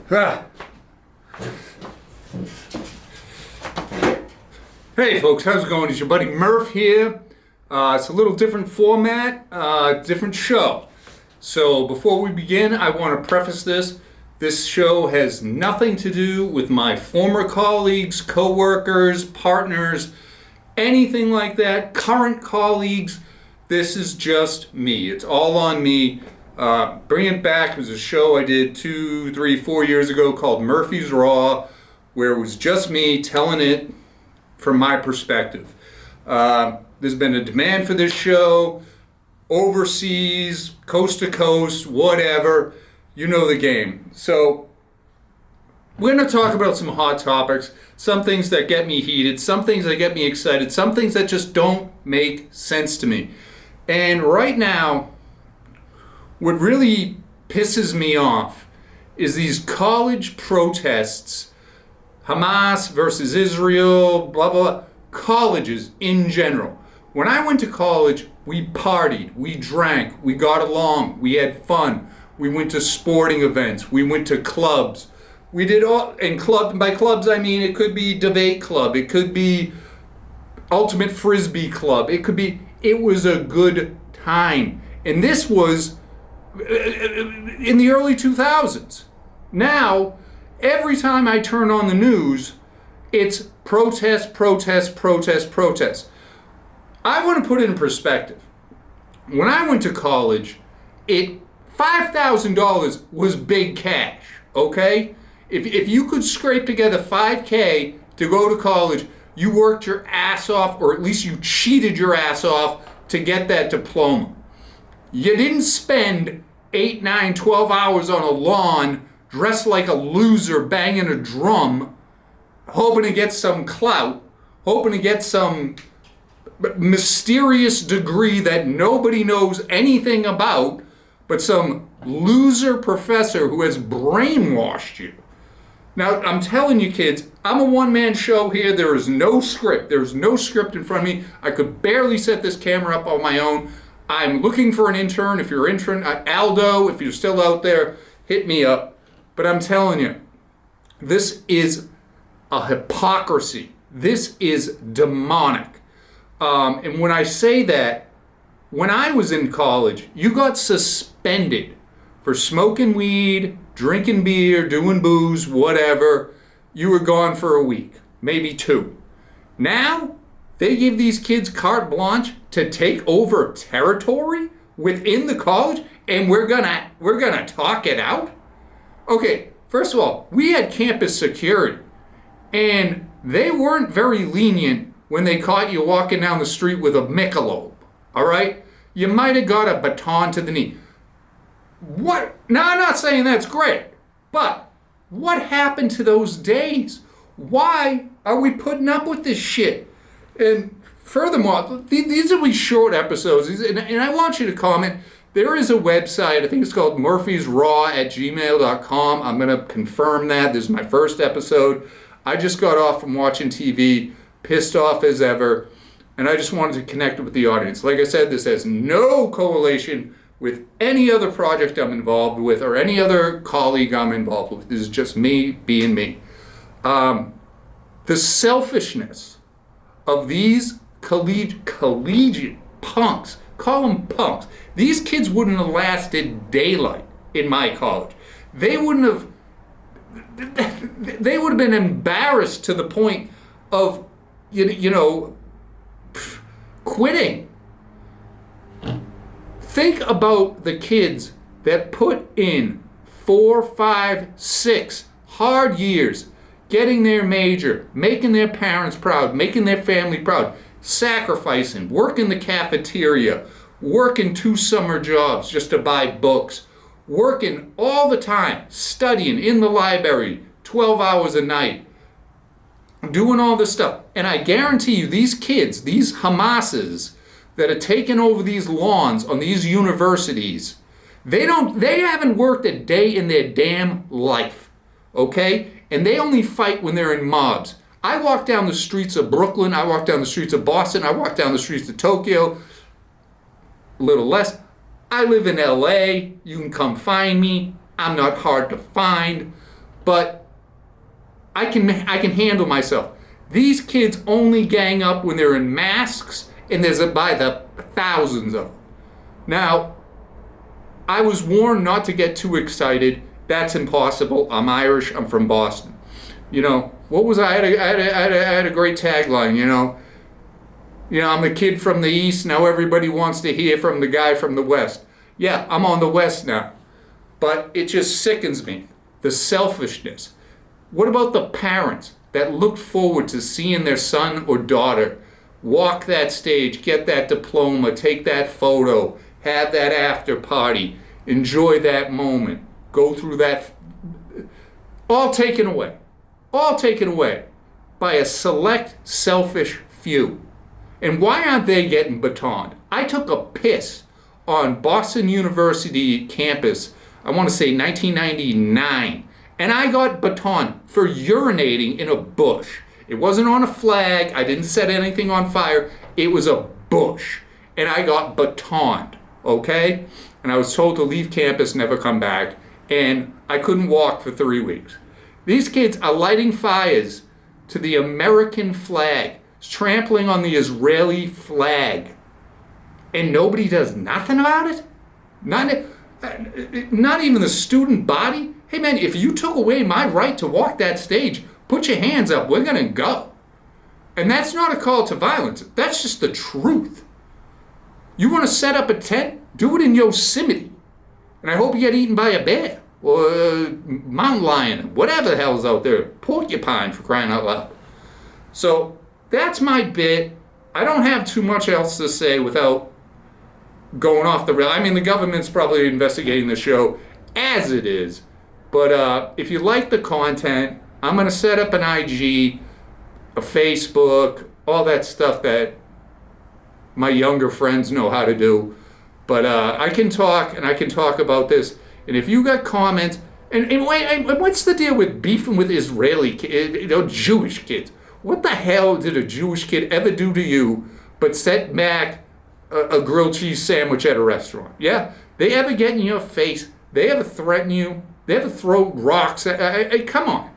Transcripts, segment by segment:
Ah. Hey folks, how's it going? It's your buddy Murph here. It's a little different format, different show. So before we begin, I want to preface this. This show has nothing to do with my former colleagues, co-workers, partners, anything like that, current colleagues. This is just me. It's all on me. Bring It Back was a show I did 2, 3, 4 years ago called Murphy's Raw, where it was just me telling it from my perspective. There's been a demand for this show, overseas, coast to coast, whatever. You know the game. So we're going to talk about some hot topics, some things that get me heated, some things that get me excited, some things that just don't make sense to me. And right now, what really pisses me off is these college protests, Hamas versus Israel, blah, blah, blah, colleges in general. When I went to college, we partied, we drank, we got along, we had fun, we went to sporting events, we went to clubs. We did all, and by clubs I mean it could be debate club, it could be ultimate frisbee club, it was a good time. And this was in the early 2000s. Now, every time I turn on the news, it's protest, protest, protest, protest. I want to put it in perspective. When I went to college, $5,000 was big cash, okay? If you could scrape together $5K to go to college, you worked your ass off, or at least you cheated your ass off to get that diploma. You didn't spend 8, 9, 12 hours on a lawn dressed like a loser banging a drum, hoping to get some clout, hoping to get some mysterious degree that nobody knows anything about, but some loser professor who has brainwashed you. Now, I'm telling you kids, I'm a one-man show here. There is no script. There's no script in front of me. I could barely set this camera up on my own. I'm looking for an intern. If you're an intern, Aldo, if you're still out there, hit me up. But I'm telling you, this is a hypocrisy. This is demonic. And when I say that, when I was in college, you got suspended for smoking weed, drinking beer, doing booze, whatever. You were gone for a week, maybe 2. Now, they give these kids carte blanche to take over territory within the college, and we're gonna talk it out? Okay, first of all, we had campus security, and they weren't very lenient when they caught you walking down the street with a Michelob, all right? You might have got a baton to the knee. What? Now, I'm not saying that's great, but what happened to those days? Why are we putting up with this shit? And furthermore, these will be short episodes, and I want you to comment. There is a website, I think it's called murphysraw@gmail.com. I'm going to confirm that. This is my first episode. I just got off from watching TV, pissed off as ever, and I just wanted to connect with the audience. Like I said, this has no correlation with any other project I'm involved with or any other colleague I'm involved with. This is just me being me. The selfishness of these collegiate punks, call them punks. These kids wouldn't have lasted daylight in my college. They would have been embarrassed to the point of, quitting. Think about the kids that put in 4, 5, 6 hard years, getting their major, making their parents proud, making their family proud, sacrificing, working the cafeteria, working 2 summer jobs just to buy books, working all the time, studying in the library, 12 hours a night, doing all this stuff. And I guarantee you, these kids, these Hamases that are taking over these lawns on these universities, they haven't worked a day in their damn life, okay? And they only fight when they're in mobs. I walk down the streets of Brooklyn, I walk down the streets of Boston, I walk down the streets of Tokyo, a little less. I live in LA, you can come find me, I'm not hard to find. but I can handle myself. These kids only gang up when they're in masks, and there's by the thousands of them. Now, I was warned not to get too excited. That's impossible. I'm Irish. I'm from Boston. You know, what was I had a great tagline, you know. You know, I'm the kid from the East. Now everybody wants to hear from the guy from the West. Yeah, I'm on the West now. But it just sickens me. The selfishness. What about the parents that looked forward to seeing their son or daughter walk that stage, get that diploma, take that photo, have that after party, enjoy that moment, go through that, all taken away by a select selfish few. And why aren't they getting batoned? I took a piss on Boston University campus, I want to say 1999, and I got batoned for urinating in a bush. It wasn't on a flag. I didn't set anything on fire. It was a bush. And I got batoned, okay? And I was told to leave campus, never come back. And I couldn't walk for 3 weeks. These kids are lighting fires to the American flag, trampling on the Israeli flag. And nobody does nothing about it? Not even the student body? Hey man, if you took away my right to walk that stage, put your hands up, we're going to go. And that's not a call to violence. That's just the truth. You want to set up a tent? Do it in Yosemite. And I hope you get eaten by a bear or a mountain lion, whatever the hell's out there. Porcupine, for crying out loud. So that's my bit. I don't have too much else to say without going off the rail. I mean, the government's probably investigating the show as it is. But if you like the content, I'm going to set up an IG, a Facebook, all that stuff that my younger friends know how to do. But I can talk, and I can talk about this. And if you got comments, and what's the deal with beefing with Israeli kids, Jewish kids? What the hell did a Jewish kid ever do to you but set back a grilled cheese sandwich at a restaurant? Yeah? They ever get in your face? They ever threaten you? They ever throw rocks? Come on.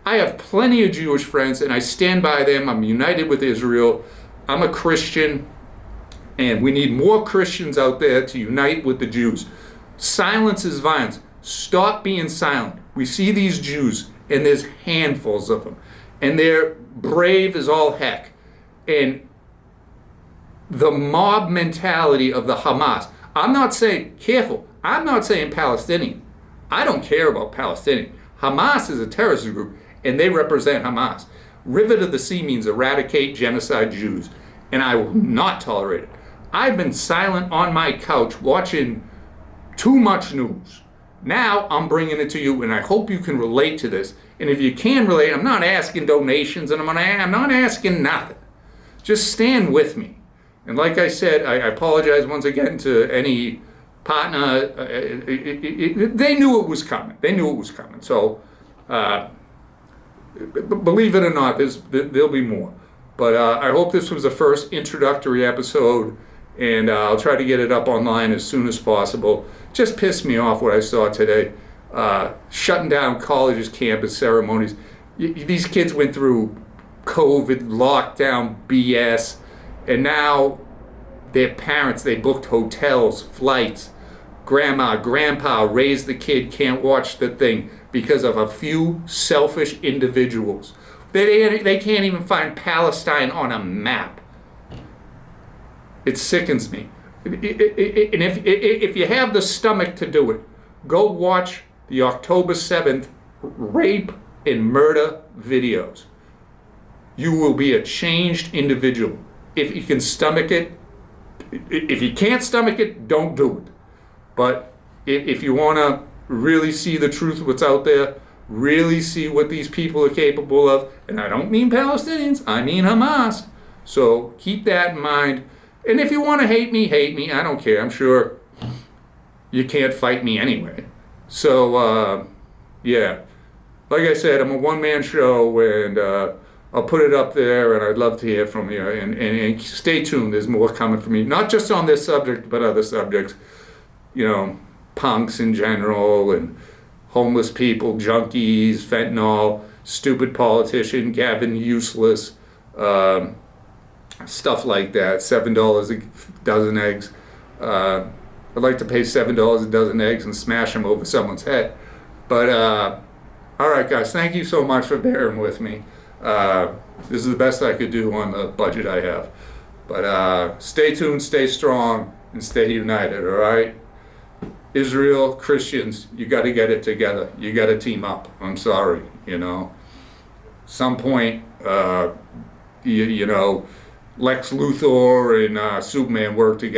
I have plenty of Jewish friends, and I stand by them. I'm united with Israel. I'm a Christian, and we need more Christians out there to unite with the Jews. Silence is violence. Stop being silent. We see these Jews, and there's handfuls of them, and they're brave as all heck. And the mob mentality of the Hamas, I'm not saying, careful, I'm not saying Palestinian. I don't care about Palestinian. Hamas is a terrorist group, and they represent Hamas. River to the sea means eradicate genocide Jews, and I will not tolerate it. I've been silent on my couch watching too much news. Now I'm bringing it to you, and I hope you can relate to this. And if you can relate, I'm not asking donations, and I'm not asking nothing. Just stand with me. And like I said, I apologize once again to any partner. They knew it was coming. So, believe it or not, there'll be more. But I hope this was the first introductory episode, and I'll try to get it up online as soon as possible. Just pissed me off what I saw today. Shutting down colleges, campus ceremonies. These kids went through COVID, lockdown, BS, and now their parents, they booked hotels, flights. Grandma, grandpa raised the kid, can't watch the thing because of a few selfish individuals. They can't even find Palestine on a map. It sickens me. And if you have the stomach to do it, go watch the October 7th rape and murder videos. You will be a changed individual. If you can stomach it, if you can't stomach it, don't do it. But if you want to really see the truth of what's out there, really see what these people are capable of, and I don't mean Palestinians, I mean Hamas. So keep that in mind. And if you want to hate me, I don't care. I'm sure you can't fight me anyway. So, yeah. Like I said, I'm a one-man show, and I'll put it up there, and I'd love to hear from you. And stay tuned. There's more coming from me. Not just on this subject, but other subjects. You know, punks in general, and homeless people, junkies, fentanyl, stupid politician, Gavin Useless, stuff like that. $7 a dozen eggs. I'd like to pay $7 a dozen eggs and smash them over someone's head. But all right, guys, thank you so much for bearing with me. This is the best I could do on the budget I have. But stay tuned, stay strong, and stay united, all right? Israel, Christians, you got to get it together. You got to team up. I'm sorry, you know. Some point, you know, Lex Luthor and Superman work together.